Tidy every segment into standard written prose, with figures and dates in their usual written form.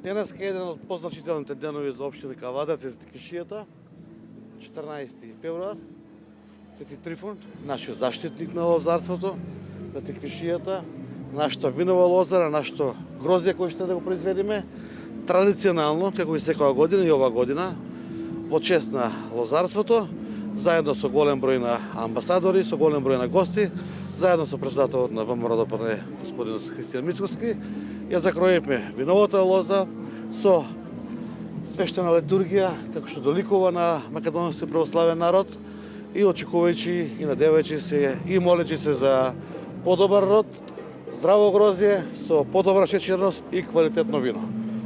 Денес е еден од позначителните денови за општина Кавадац и Тиквишијата. 14 февруар, Свети Трифон, нашиот заштитник на лозарството, на Тиквишијата, нашата винова лозара, нашето грозје кој што да го произведеме, традиционално, како и секоја година и ова година, во чест на лозарството, заедно со голем број на амбасадори, со голем број на гости, заедно со председателот на ВМРО-ДПР господин Христијан Мицкоски, ја закроевме виновата лоза со свештена литургија, како што доликува на македонски православен народ, и очекувајќи и надевајќи се и молејќи се за подобар род, здраво грозје со подобра шеќерност и квалитетно вино.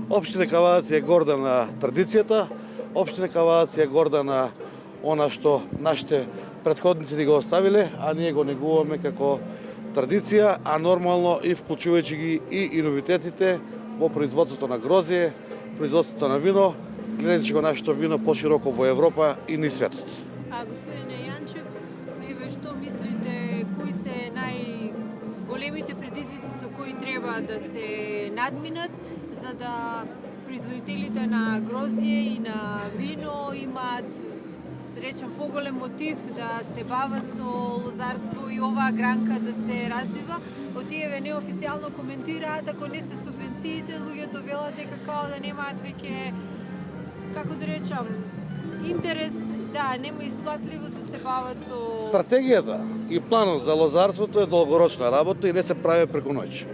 Општина Кавадац е горда на традицијата, општина Кавадац е горда на она што нашите претходници ни го оставиле, а ние го негуваме како традиција, а нормално и вклучувајќи ги и новитетите во производството на грозје, производството на вино, гледајќи го нашето вино пошироко во Европа и низ светот. Господине Јанчев, еве што мислите, кои се најголемите предизвици со кои треба да се надминат за да производителите на грозје и на вино имаат, речем, поголем мотив да се бават со лозарство и оваа гранка да се развива? Отиеве неофицијално коментираат, ако не се субвенциите, луѓето велат дека као да немаат веќе, како да речам, интерес, да, нема исплатливост да се бават со... Стратегијата и планот за лозарството е долгорочна работа и не се прави преку ноќ.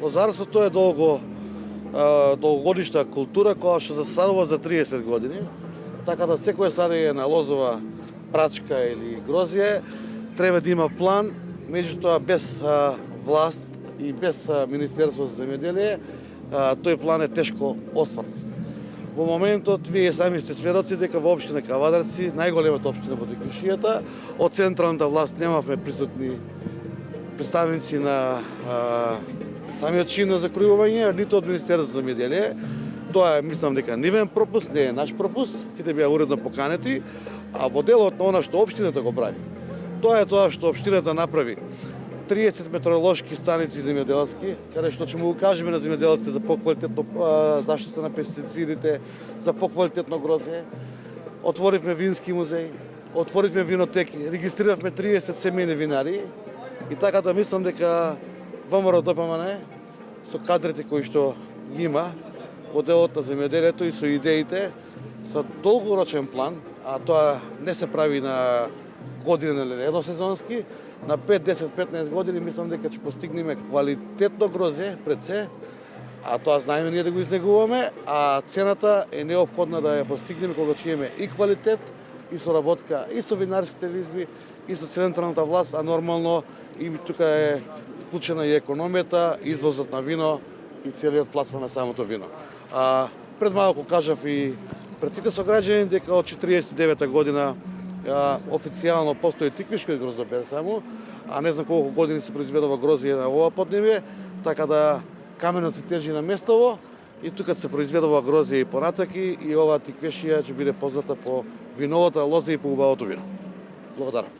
Лозарството е долгогодишна култура која што засадува за 30 години, така да секој садење на лозова прачка или грозје треба да има план, меѓутоа без власт и без Министерство за земјоделие, тој план е тешко остварнив. Во моментот, вие сами сте сведоци дека во општина Кавадарци, најголемата општина во Тиквишијата, од централната власт немавме присутни представници на самиот чин на закривување, ниту од Министерство за земјоделие. Тоа е, мислам дека нивен пропуст, не е наш пропуст, сите беа уредно поканети, а во делот на она што општината го прави. Тоа е тоа што општината направи 30 метеоролошки станици земјоделски, каде што ќе му кажеме на земјоделците за поквалитетно заштита на пестицидите, за поквалитетно грозје. Отворивме вински музеј, отворивме винотеки, регистриравме 30 семејни винари и така да мислам дека ВМРО-ДПМН со кадрите кои што ги има во делот на земјоделието и со идеите, со долгорочен план, а тоа не се прави на година или едносезонски, на 5, 10, 15 години мислам дека ќе постигнеме квалитетно грозје пред се, а тоа знаеме ние да го изнегуваме, а цената е неопходна да ја постигнеме кога ќе имаме и квалитет, и соработка и со винарските визби, и со централната власт, а нормално и тука е вклучена и економијата, извозот на вино и целиот пласман на самото вино. Пред малку кажав и пред сите сограѓани дека од 49 година официјално постои Тиквишко гроздобер само, а не знам колку години се произведува грозје на ова поднебје, така да каменот се тежи на местово и тука се произведува грозје и понатаки и ова Тиквишија ќе биде позната по виновата лоза и по убавото вино. Благодарам.